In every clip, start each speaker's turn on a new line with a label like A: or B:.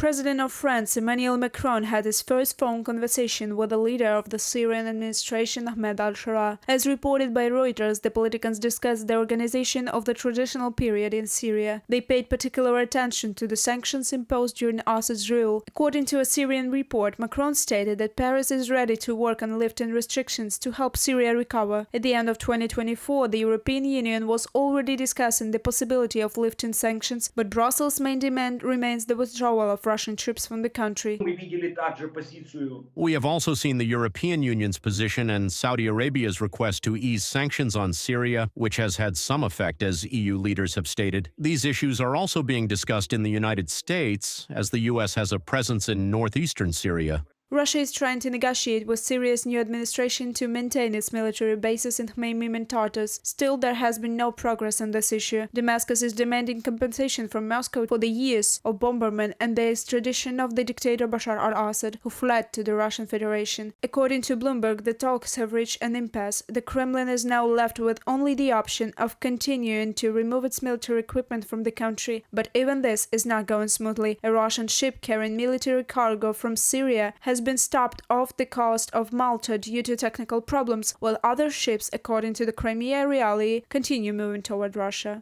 A: President of France, Emmanuel Macron, had his first phone conversation with the leader of the Syrian administration, Ahmed al-Shara. As reported by Reuters, the politicians discussed the organization of the transitional period in Syria. They paid particular attention to the sanctions imposed during Assad's rule. According to a Syrian report, Macron stated that Paris is ready to work on lifting restrictions to help Syria recover. At the end of 2024, the European Union was already discussing the possibility of lifting sanctions, but Brussels' main demand remains the withdrawal of Russian troops from the country.
B: We have also seen the European Union's position and Saudi Arabia's request to ease sanctions on Syria, which has had some effect, as EU leaders have stated. These issues are also being discussed in the United States, as the U.S. has a presence in northeastern Syria.
A: Russia is trying to negotiate with Syria's new administration to maintain its military bases in Khmeimim and Tartus. Still, there has been no progress on this issue. Damascus is demanding compensation from Moscow for the years of bombardment and the extradition of the dictator Bashar al-Assad, who fled to the Russian Federation. According to Bloomberg, the talks have reached an impasse. The Kremlin is now left with only the option of continuing to remove its military equipment from the country. But even this is not going smoothly. A Russian ship carrying military cargo from Syria has been stopped off the coast of Malta due to technical problems, while other ships, according to the Crimea Reality, continue moving toward Russia.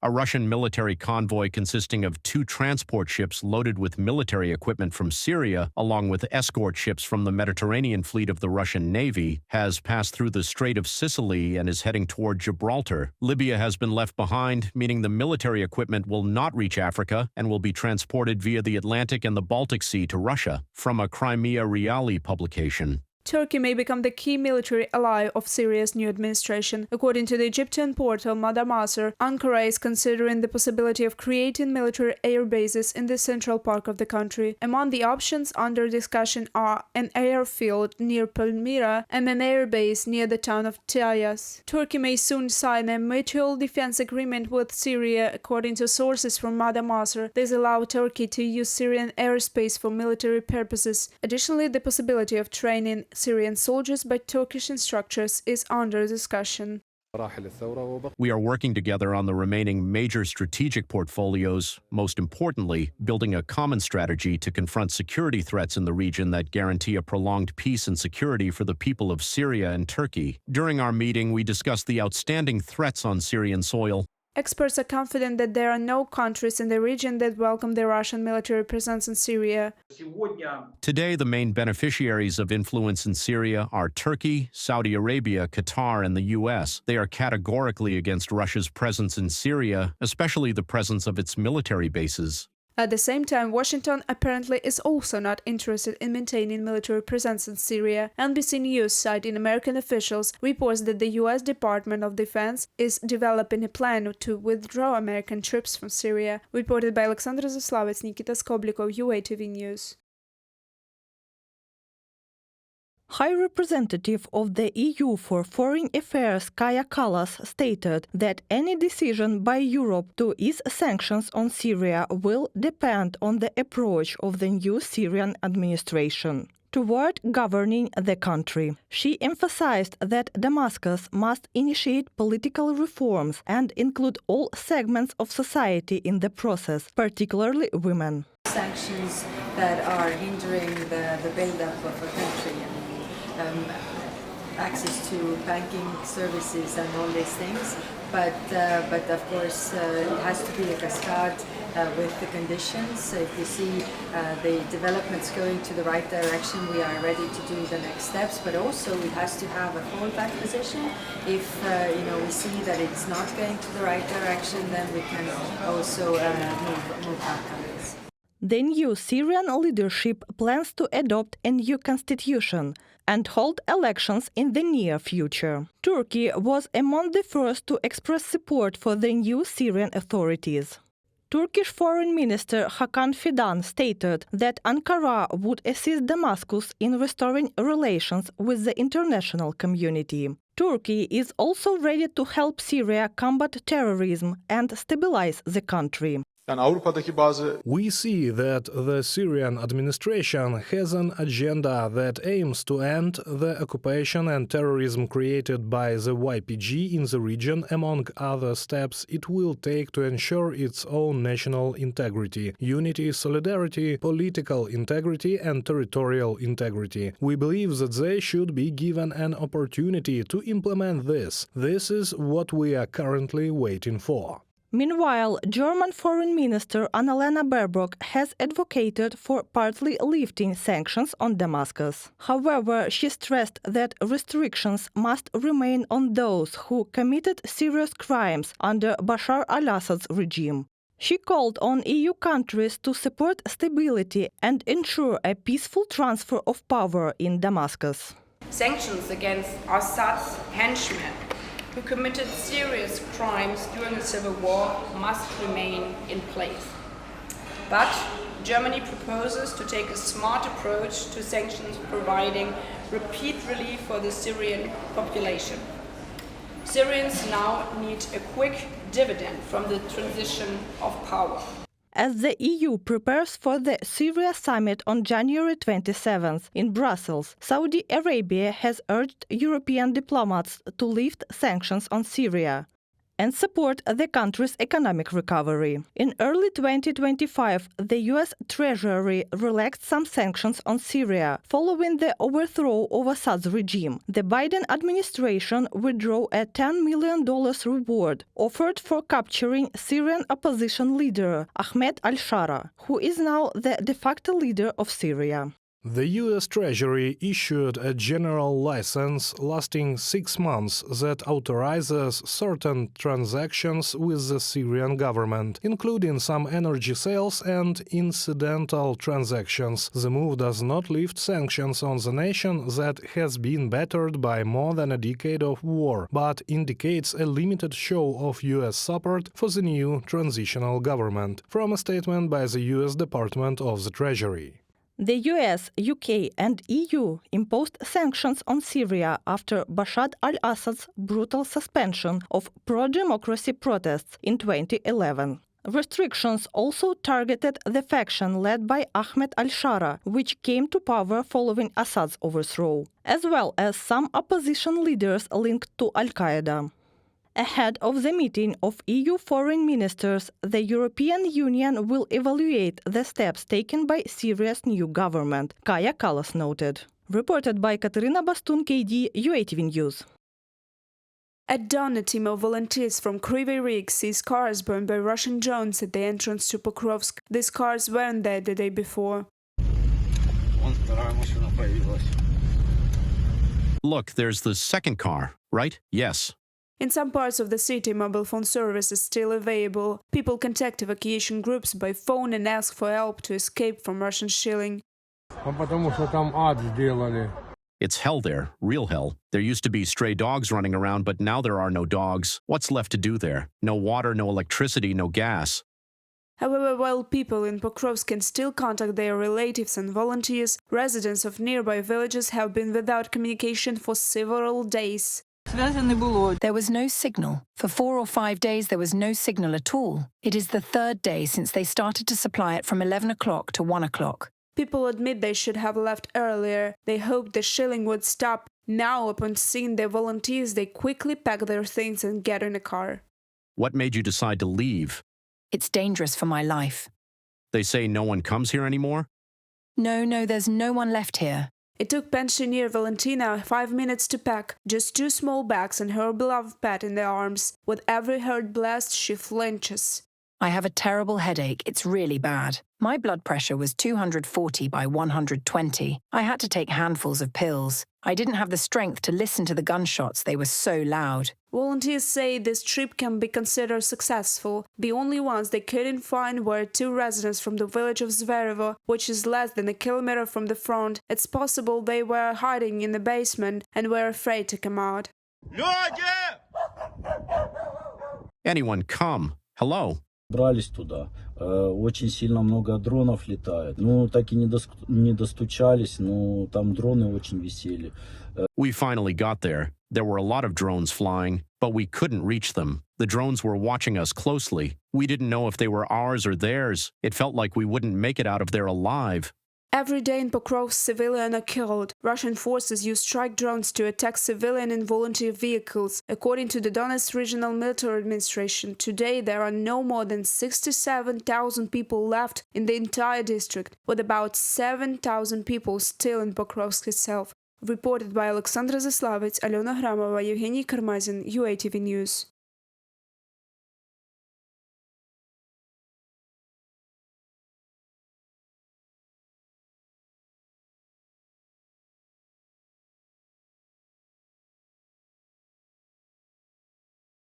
B: A Russian military convoy consisting of 2 transport ships loaded with military equipment from Syria, along with escort ships from the Mediterranean fleet of the Russian Navy, has passed through the Strait of Sicily and is heading toward Gibraltar. Libya has been left behind, meaning the military equipment will not reach Africa and will be transported via the Atlantic and the Baltic Sea to Russia, from a Crimea Reality publication.
A: Turkey may become the key military ally of Syria's new administration. According to the Egyptian portal Madamaser, Ankara is considering the possibility of creating military air bases in the central part of the country. Among the options under discussion are an airfield near Palmyra and an air base near the town of Tayas. Turkey may soon sign a mutual defense agreement with Syria, according to sources from Madamaser. This allows Turkey to use Syrian airspace for military purposes. Additionally, the possibility of training Syrian soldiers by Turkish instructors is under discussion.
B: We are working together on the remaining major strategic portfolios, most importantly, building a common strategy to confront security threats in the region that guarantee a prolonged peace and security for the people of Syria and Turkey. During our meeting, we discussed the outstanding threats on Syrian soil.
A: Experts are confident that there are no countries in the region that welcome the Russian military presence in Syria.
B: Today, the main beneficiaries of influence in Syria are Turkey, Saudi Arabia, Qatar, and the U.S. They are categorically against Russia's presence in Syria, especially the presence of its military bases.
A: At the same time, Washington apparently is also not interested in maintaining military presence in Syria. NBC News, citing American officials, reports that the U.S. Department of Defense is developing a plan to withdraw American troops from Syria. Reported by Alexander Zaslavets, Nikita Skoblikov, UATV News.
C: High Representative of the EU for Foreign Affairs Kaja Kallas stated that any decision by Europe to ease sanctions on Syria will depend on the approach of the new Syrian administration toward governing the country. She emphasized that Damascus must initiate political reforms and include all segments of society in the process, particularly women.
D: Sanctions that are hindering the build-up of a country, access to banking services and all these things, but of course it has to be a cascade with the conditions. If we see the developments going to the right direction, we are ready to do the next steps, but also it has to have a fallback position. If we see that it's not going to the right direction, then we can also move back on this.
C: The new Syrian leadership plans to adopt a new constitution and hold elections in the near future. Turkey was among the first to express support for the new Syrian authorities. Turkish Foreign Minister Hakan Fidan stated that Ankara would assist Damascus in restoring relations with the international community. Turkey is also ready to help Syria combat terrorism and stabilize the country.
E: Yani Avrupa'daki bazı
F: We see that the Syrian administration has an agenda that aims to end the occupation and terrorism created by the YPG in the region, among other steps it will take to ensure its own national integrity, unity, solidarity, political integrity and territorial integrity. We believe that they should be given an opportunity to implement this. This is what we are currently waiting for.
C: Meanwhile, German Foreign Minister Annalena Baerbock has advocated for partly lifting sanctions on Damascus. However, she stressed that restrictions must remain on those who committed serious crimes under Bashar al-Assad's regime. She called on EU countries to support stability and ensure a peaceful transfer of power in Damascus.
G: Sanctions against Assad's henchmen who committed serious crimes during the civil war must remain in place. But Germany proposes to take a smart approach to sanctions, providing repeat relief for the Syrian population. Syrians now need a quick dividend from the transition of power.
C: As the EU prepares for the Syria summit on January 27th in Brussels, Saudi Arabia has urged European diplomats to lift sanctions on Syria and support the country's economic recovery. In early 2025, the US Treasury relaxed some sanctions on Syria following the overthrow of Assad's regime. The Biden administration withdrew a $10 million reward offered for capturing Syrian opposition leader Ahmed al-Shara, who is now the de facto leader of Syria.
F: The US Treasury issued a general license lasting 6 months that authorizes certain transactions with the Syrian government, including some energy sales and incidental transactions. The move does not lift sanctions on the nation that has been battered by more than a decade of war, but indicates a limited show of US support for the new transitional government, from a statement by the US Department of the Treasury.
C: The US, UK and EU imposed sanctions on Syria after Bashar al-Assad's brutal suspension of pro-democracy protests in 2011. Restrictions also targeted the faction led by Ahmed al-Shara, which came to power following Assad's overthrow, as well as some opposition leaders linked to al-Qaeda. Ahead of the meeting of EU foreign ministers, the European Union will evaluate the steps taken by Syria's new government, Kaja Kallas noted. Reported by Katerina Bastun, KD, UATV News.
A: At dawn, a team of volunteers from Kryvyi Rih sees cars burned by Russian drones at the entrance to Pokrovsk. These cars weren't there the day before.
B: Look, there's the second car, right? Yes.
A: In some parts of the city, mobile phone service is still available. People contact evacuation groups by phone and ask for help to escape from Russian shelling.
B: It's hell there, real hell. There used to be stray dogs running around, but now there are no dogs. What's left to do there? No water, no electricity, no gas.
A: However, while people in Pokrovsk can still contact their relatives and volunteers, residents of nearby villages have been without communication for several days.
H: There was no signal. For 4 or 5 days, there was no signal at all. It is the third day since they started to supply it from 11 o'clock to 1 o'clock.
A: People admit they should have left earlier. They hoped the shelling would stop. Now, upon seeing the volunteers, they quickly pack their things and get in a car.
B: What made you decide to leave?
H: It's dangerous for my life.
B: They say no one comes here anymore?
H: No, there's no one left here.
A: It took pensioner Valentina 5 minutes to pack, just 2 small bags and her beloved pet in their arms. With every hard blast, she flinches.
H: I have a terrible headache. It's really bad. My blood pressure was 240 by 120. I had to take handfuls of pills. I didn't have the strength to listen to the gunshots. They were so loud.
A: Volunteers say this trip can be considered successful. The only ones they couldn't find were 2 residents from the village of Zverevo, which is less than a kilometer from the front. It's possible they were hiding in the basement and were afraid to come out.
B: Anyone come. Hello.
I: Брались туда. Очень сильно много дронов летает. Ну, так и не достучались, но там дроны очень висели.
B: We finally got there. There were a lot of drones flying, but we couldn't reach them. The drones were watching us closely. We didn't know if they were ours or theirs. It felt like we wouldn't make it out of there alive.
A: Every day in Pokrovsk, civilians are killed. Russian forces use strike drones to attack civilian and volunteer vehicles. According to the Donetsk Regional Military Administration, today there are no more than 67,000 people left in the entire district, with about 7,000 people still in Pokrovsk itself. Reported by Alexandra Zaslavets, Alena Gramova, Evgeny Karmazin, UATV News.